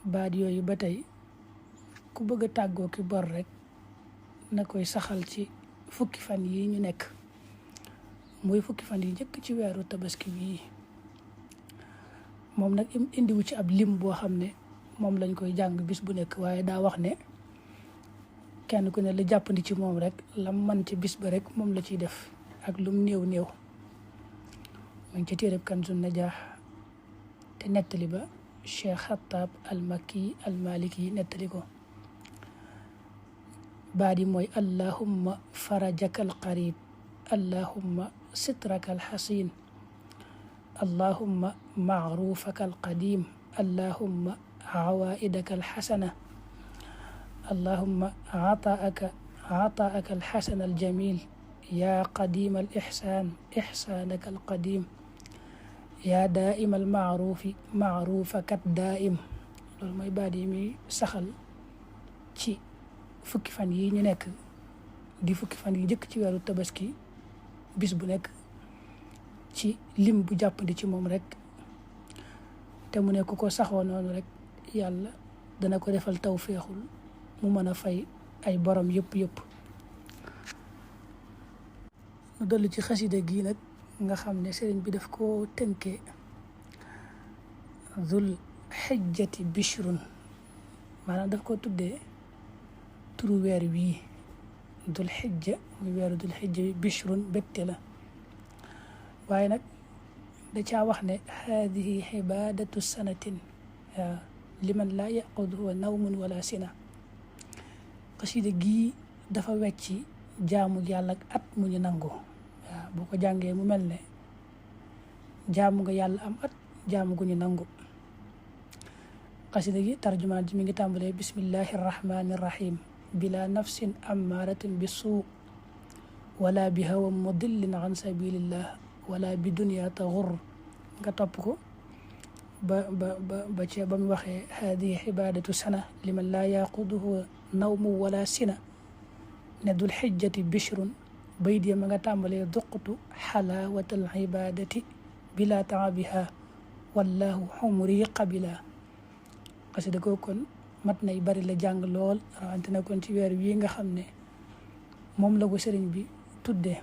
baat yooyu ba tey ku bëgg a tàggoo ki bor rek na koy saxal ci fukki fan yi ñu nekk muy fukki fan yi njëkk ci weeru tabaski bii. moom nag indiwu ci ab lim boo xam ne moom lañ koy jàng bis bu nekk, waaye daa wax ne kenn ku ne la jàppandi ci moom rek lam man ci bis ba rek moom la ciy def ak lum néew néew. mu ngi ci téereb Kanzun Najaax te nettali ba Cheikh Xattaab al-Makki al-Maliki nettali ko. baat yi mooy allahumma farajaka al-qarib, allahumma sitraka al-xasin, allahumma maarufaka al-qadim, allahumma awaidaka al-xasana, allahumma ataaka al-xasana al-jamil, yaa qadim al-ixsaan ixsaanaka al-qadim, yaa daaima al-maarufi maarufaka ad-daaim. loolu mooy baat yi muy saxal ci fukki fan yi ñu nekk di fukki fan yi njëkk ci weeru tabaski bis bu nekk ci lim bu jàppandi ci moom rek, te mu ne ku ko saxoo noonu rek yàlla dana ko defal tawféexul mu mën a fay ay borom yëpp. mu dolli ci xasida gi nag nga xam ne sëriñ bi daf koo tënkee Dul Xijjati bishrun, maanaam daf ko tuddee turu weer wii Dul Xijja, muy weeru Dul Xijja bi bishrun bégte la. waaye nag da caa wax ne haadihi xibaadatu sanatin liman laa yaquduhu nawmun wala sina. xasida gii dafa wecci jaamu yàlla ak at mu ñu nangu. boo ko jàngee mu mel ne jaamu nga yàlla am at jaamu gu ñu nangu. xasida gi tarjumaan ji mi ngi tàmbalee bismillahi irrahmani irrahim bila nafsin ammaaratin bi suu wala bi hawa mudillin an sabilillah wala bi dunya taxur. nga topp ko ba mu waxee haadihi xibaadatu sana liman laa yaquduhu nawmu wala sina ne Dul Xijjati bishrun. bayit ya ma nga tàmbalee duqtu xalaawatal ibaadati bila taabiha wallahu xumri qabila. xasida ko kon mat nay bari la jàng lool, rawante na kon ci weer wi nga xam ne moom la ko sëriñ bi tuddee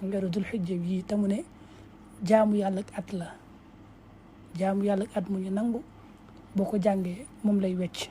weeru Dul Xijja bii te mu ne jaamu yàlla ak at la, jaamu yàlla ak at mu ñu nangu boo ko jàngee moom lay wecc.